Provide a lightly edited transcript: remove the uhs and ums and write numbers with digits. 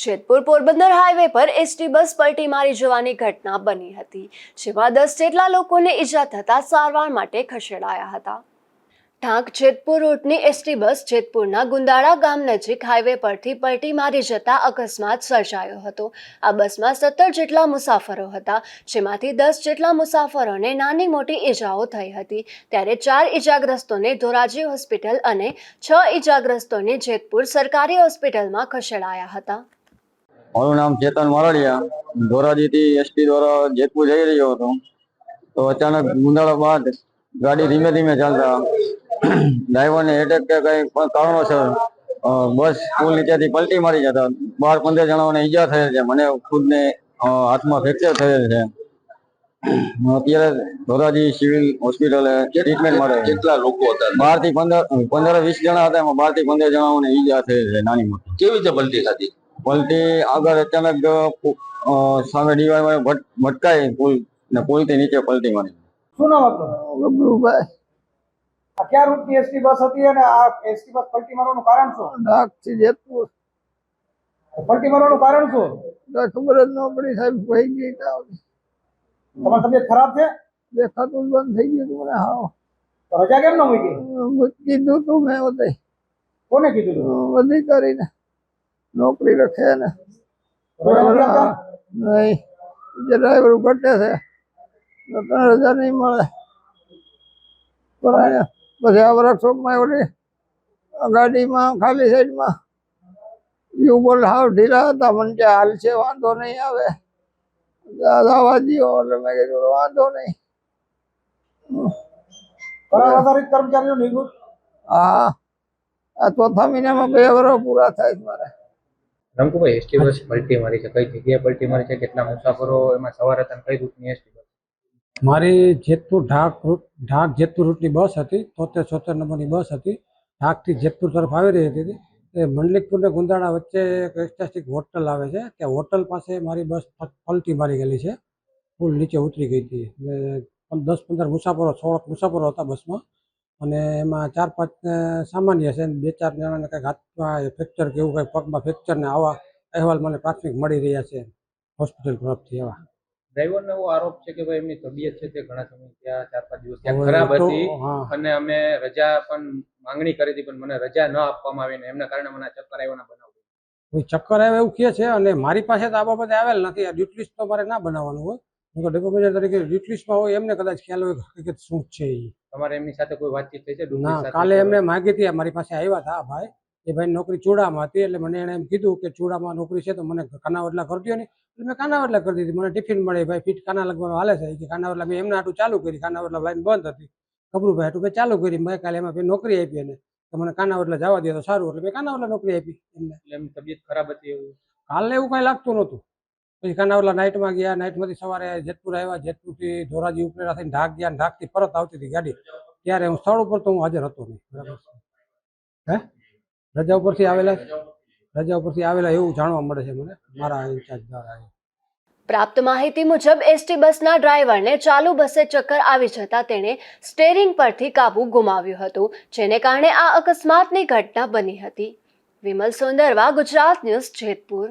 Jetpur Porbandar highway પર ST bus પલટી મારી જવાની ઘટના બની હતી, જેમાં 10 જેટલા લોકોને ઈજા થતા સારવાર માટે ખસેડાયા હતા। ઢાંક જેતપુર રૂટની એસટી બસ જેતપુરના ગુંદાળા ગામ નજીક હાઈવે પરથી પલટી મારી જતા અકસ્માત સર્જાયો હતો। આ બસમાં 17 જેટલા મુસાફરો હતા, જેમાંથી 10 જેટલા મુસાફરોને નાની મોટી ઈજાઓ થઈ હતી, ત્યારે 4 ઈજાગ્રસ્તોને ધોરાજી હોસ્પિટલ અને 6 ઈજાગ્રસ્તોને જેતપુર સરકારી હોસ્પિટલમાં ખસેડાયા હતા। મારું નામ ચેતન મારડિયા, ધોરાજીથી એસટી દ્વારા જેતપુર જઈ રહ્યો હતો તો અચાનક ગુંદાળા બાદ ગાડી ધીમે ધીમે ચાલતા ડ્રાઈવરને એટેક કે કઈ પણ કારણોસર બસ પુલ નીચેથી પલટી મારી જતા 12-15 જણાઓને ઈજા થયેલ છે। મને ખુદને હાથમાં ફ્રેક્ચર થયેલ છે। અત્યારે ધોરાજી સિવિલ હોસ્પિટલે ટ્રીટમેન્ટ મળે। કેટલા લોકો હતા? 12 થી 15-20 જણા હતા, એમાં 12 થી 15 જણાઓને ઈજા થયેલ છે નાની મોટી। કેવી રીતે પલટી થતી? પલટી આગળ અચાનક સામે ડીવાયમાં ભટકાઈ પુલ ને પુલ થી નીચે પલટી મારી। શું નામ હતું? ગબરુભાઈ। આ ક્યાં રૂટની એસટી બસ હતી અને આ એસટી બસ પલટી મારવાનું કારણ શું? ઢાકથી જેતપુર પલટી મારવાનું કારણ શું? ખબર જ ન પડી સાહેબ, વહી ગઈ તમારી તબિયત ખરાબ છે? દેખાતું જ બંધ થઈ ગયું હતું મને। હાવ તો રજા કેમ ન મૂકી? કીધું તું મેં બધે, કોને કીધું તું? બધી કરીને નોકરી રખે ને રજા નથી આપતા? નહીં, જે ડ્રાઈવર ઘટે છે તો રજા નહીં મળે। પછી આ વર્કશોપમાં ઓલી ગાડીમાં ખાલી સાઈડમાં યુબોલ હાવ ઢીલા હતા, મને કે હાલ છે વાંધો નહીં આવે જવા દો, એટલે મેં કીધું વાંધો નહીં। કરાર આધારિત કર્મચારીઓ નિવૃત્ત? હા, આ ચોથા મહિનામાં 2 વર્ષ પૂરા થાય છે મારે। રંકુભાઈ, એસટી બસ પલટી મારી છે, કઈ જગ્યાએ પલટી મારી છે, કેટલા મુસાફરો એમાં સવાર હતા, કઈ રૂટની એસટી બસ? મારી જેતપુર ઢાક જેતપુર રૂટની બસ હતી, 73-74 નંબરની બસ હતી। ઢાકથી જેતપુર તરફ આવી રહી હતી। એ મંડલિકપુર ને ગુંદાળા વચ્ચે એક એસ્ટાસ્ટિક હોટલ આવે છે, ત્યાં હોટલ પાસે મારી બસ પલટી મારી ગયેલી છે, પુલ નીચે ઉતરી ગઈ હતી। એટલે 10-15 મુસાફરો 16 મુસાફરો હતા બસમાં, અને એમાં 4-5 સામાન્ય છે, 2-4 જણાને કંઈક હાથમાં ફ્રેક્ચર કે એવું કંઈક પગમાં ફ્રેક્ચર ને આવા અહેવાલ મને પ્રાથમિક મળી રહ્યા છે હોસ્પિટલ તરફથી। એવા ડ્રાઈવરનો એવો આરોપ છે કે ભાઈ એમની તબિયત છે તે ઘણા સમય ત્યાં 4-5 દિવસ ત્યાં ખરાબ હતી અને અમે રજા પણ માંગણી કરી હતી, પણ મને રજા ન આપવામાં આવી ને એમના કારણે મને ચક્કર આવ્યાના બનાવ। કોઈ ચક્કર આવે એવું કહે છે, અને મારી પાસે તો આ બાબતે આવેલ નથી। આ ડ્યુટી લિસ્ટ તો મારે ના બનાવવાનું હોય, હું તો ડેપો મેનેજર તરીકે ડ્યુટી લિસ્ટમાં હોય, એમને કદાચ ખ્યાલ હોય હકીકત શું છે એ। તમારે એમની સાથે કોઈ વાતચીત થઈ છે? ના, કાલે એમને માગી હતી, મારી પાસે આવ્યા હતા ભાઈ, એ ભાઈ નોકરી ચૂડામાં હતી, એટલે મને એને એમ કીધું કે ચૂડામાં નોકરી છે તો મને કાનાવડલા કરી દો ને, એટલે મેં કાનાવડલા કરી દીધી। મને ટિફિન મળે, ભાઈ ફીટ કાના લગવાનું હાલે છે કે કાનાવડલા, મેં એમના હાટું ચાલુ કરી, કાનાવડલા લાઈન બંધ હતી, ગબરુભાઈ હાટું મેં ચાલુ કરી, મેં કાલે એમાં નોકરી આપી એને તો મને કાનાવડલા જવા દે તો સારું, એટલે મેં કાનાવડલા નોકરી આપી એમને। એમની તબિયત ખરાબ હતી એવું? કાલે એવું કઈ લાગતું નહોતું। પછી કાનાવડલા નાઇટમાં ગયા, નાઇટમાંથી સવારે જેતપુર આવ્યા, જેતપુરથી ધોરાજી ઉપરેલા થઈને ઢાક ગયા, ઢાકથી પરત આવતી હતી ગાડી, ત્યારે હું સ્થળ ઉપર તો હું હાજર હતો નહીં। બરાબર હે, રજા ઉપરથી આવેલા એવું જાણવા મળે છે મને મારા ઇન્ચાર્જ દ્વારા। પ્રાપ્ત માહિતી મુજબ એસટી બસના ડ્રાઈવરને ચાલુ બસે ચક્કર આવી જતા તેણે સ્ટેરિંગ પરથી કાબુ ગુમાવ્યું હતું, જેને કારણે આ અકસ્માતની ઘટના બની હતી। વિમલ સોંદરવા, ગુજરાત ન્યૂઝ, જેતપુર।